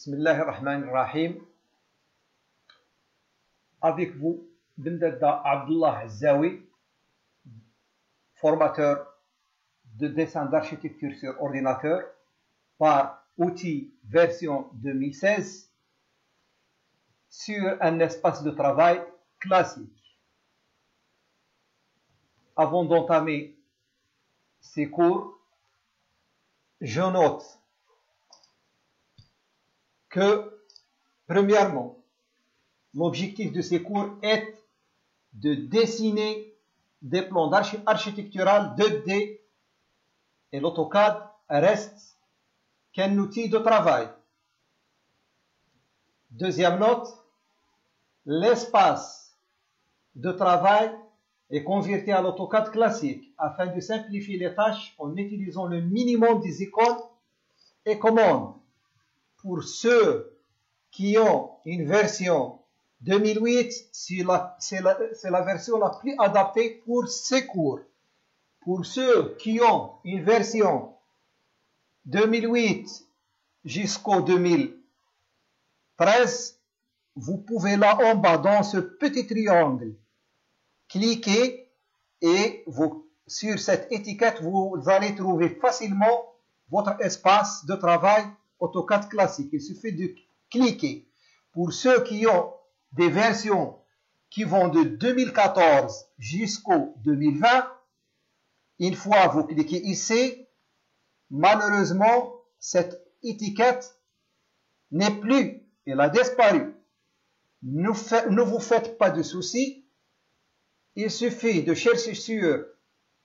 Bismillahirrahmanirrahim. Avec vous, Bendada Abdullah Azawi, formateur de dessin d'architecture sur ordinateur par outil version 2016 sur un espace de travail classique. Avant d'entamer ces cours, je note que, premièrement, l'objectif de ces cours est de dessiner des plans architectural 2D et l'AutoCAD reste qu'un outil de travail. Deuxième note, l'espace de travail est converti à l'AutoCAD classique afin de simplifier les tâches en utilisant le minimum des icônes et commandes. Pour ceux qui ont une version 2008, c'est la version la plus adaptée pour ces cours. Pour ceux qui ont une version 2008 jusqu'au 2013, vous pouvez là en bas dans ce petit triangle cliquer et sur cette étiquette, vous allez trouver facilement votre espace de travail AutoCAD classique. Il suffit de cliquer. Pour ceux qui ont des versions qui vont de 2014 jusqu'au 2020, une fois vous cliquez ici, malheureusement, cette étiquette n'est plus, elle a disparu. Ne vous faites pas de soucis. Il suffit de chercher sur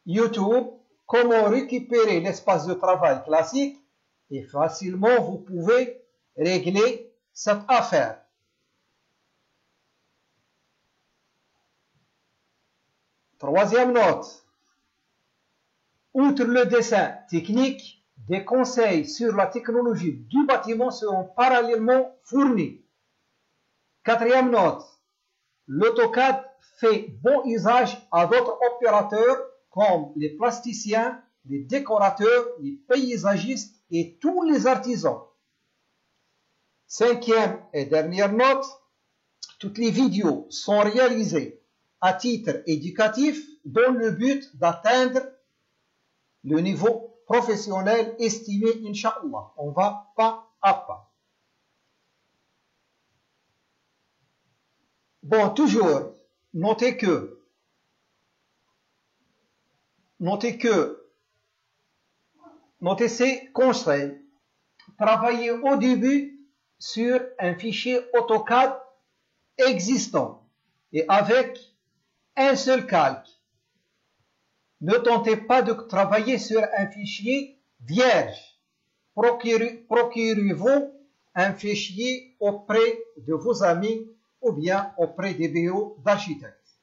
YouTube comment récupérer l'espace de travail classique et facilement vous pouvez régler cette affaire. Troisième note, outre le dessin technique, des conseils sur la technologie du bâtiment seront parallèlement fournis. Quatrième note, l'AutoCAD fait bon usage à d'autres opérateurs comme les plasticiens, les décorateurs, les paysagistes et tous les artisans. Cinquième et dernière note, toutes les vidéos sont réalisées à titre éducatif dans le but d'atteindre le niveau professionnel estimé, Inch'Allah. On va pas à pas. Bon, toujours, notez ces conseils. Travaillez au début sur un fichier AutoCAD existant et avec un seul calque. Ne tentez pas de travailler sur un fichier vierge. Procurez-vous un fichier auprès de vos amis ou bien auprès des bureaux d'architectes.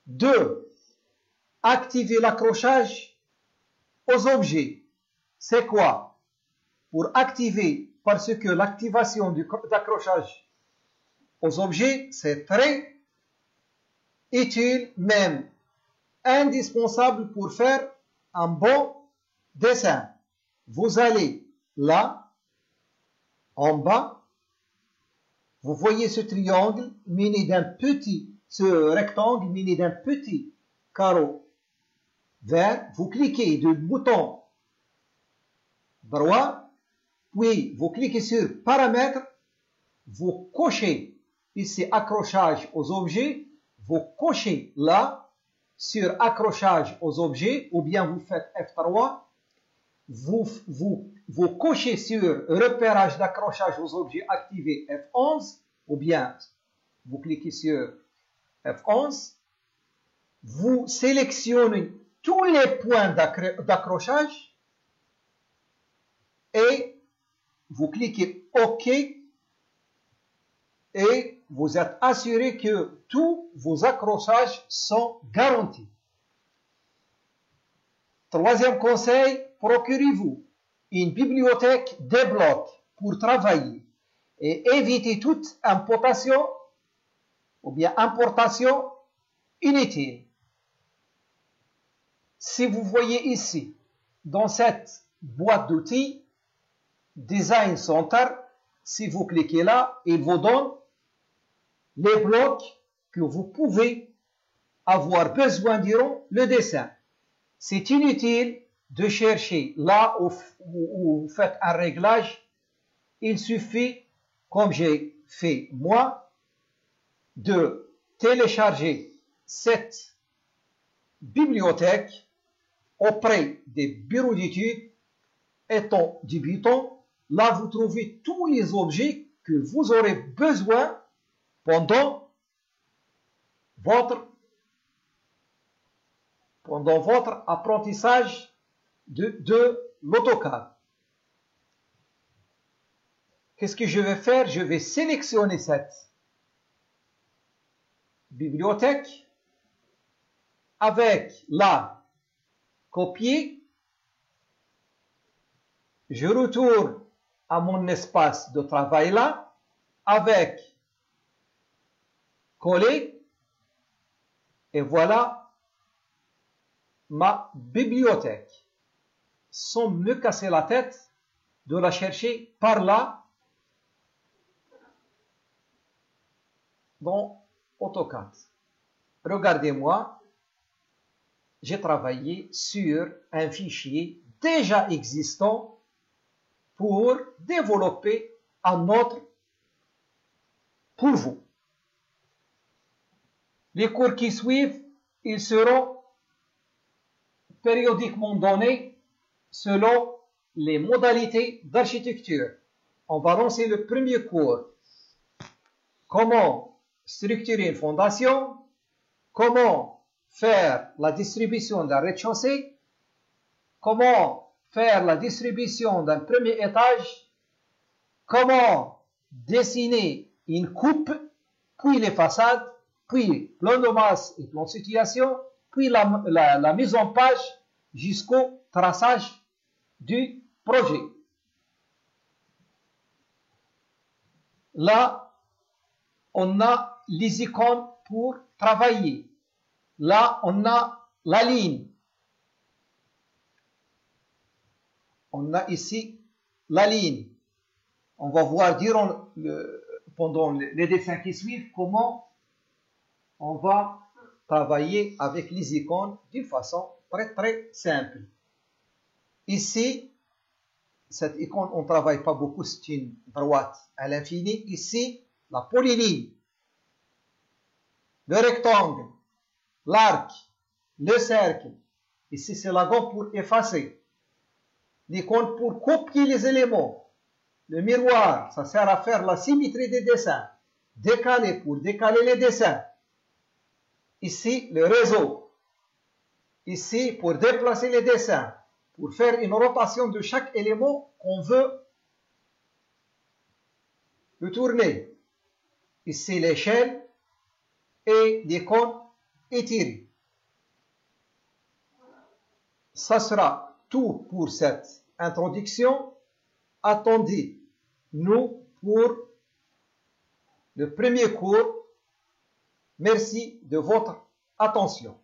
2. Activez l'accrochage aux objets. C'est quoi? Pour activer, parce que l'activation d'accrochage aux objets, c'est très utile, même indispensable pour faire un bon dessin. Vous allez là, en bas, vous voyez ce triangle muni ce rectangle muni d'un petit carreau vert. Vous cliquez du bouton droit, puis vous cliquez sur paramètres, vous cochez ici accrochage aux objets, vous cochez là sur accrochage aux objets, ou bien vous faites F3, vous cochez sur repérage d'accrochage aux objets activé F11, ou bien vous cliquez sur F11, vous sélectionnez tous les points d'accrochage et vous cliquez OK et vous êtes assuré que tous vos accrochages sont garantis. Troisième conseil, procurez-vous une bibliothèque des blocs pour travailler et évitez toute importation ou bien importation inutile. Si vous voyez ici, dans cette boîte d'outils, Design Center, si vous cliquez là, il vous donne les blocs que vous pouvez avoir besoin durant le dessin. C'est inutile de chercher là où vous faites un réglage. Il suffit, comme j'ai fait moi, de télécharger cette bibliothèque auprès des bureaux d'études. Étant débutant, là vous trouvez tous les objets que vous aurez besoin pendant votre apprentissage de l'AutoCAD. Qu'est-ce que je vais faire? Je vais sélectionner cette bibliothèque avec la copier. Je retourne à mon espace de travail là avec coller et voilà ma bibliothèque sans me casser la tête de la chercher par là dans AutoCAD. Regardez-moi, j'ai travaillé sur un fichier déjà existant pour développer un autre pour vous. Les cours qui suivent, ils seront périodiquement donnés selon les modalités d'architecture. On va lancer le premier cours. Comment structurer une fondation, comment faire la distribution d'un rez-de-chaussée, comment faire la distribution d'un premier étage, comment dessiner une coupe, puis les façades, puis plan de masse et plan de situation, puis la mise en page jusqu'au traçage du projet. Là, on a les icônes pour travailler. Là, on a la ligne. On a ici la ligne. On va voir pendant les dessins qui suivent comment on va travailler avec les icônes d'une façon très très simple. Ici, cette icône, on ne travaille pas beaucoup, c'est une droite à l'infini. Ici, la polyligne, le rectangle, l'arc, le cercle. Ici, c'est la gomme pour effacer. L'icône pour copier les éléments. Le miroir, ça sert à faire la symétrie des dessins. Décaler pour décaler les dessins. Ici, le réseau. Ici, pour déplacer les dessins. Pour faire une rotation de chaque élément qu'on veut le tourner. Ici, l'échelle et l'icône étirée. Ça sera tout pour cette introduction. Attendez-nous pour le premier cours. Merci de votre attention.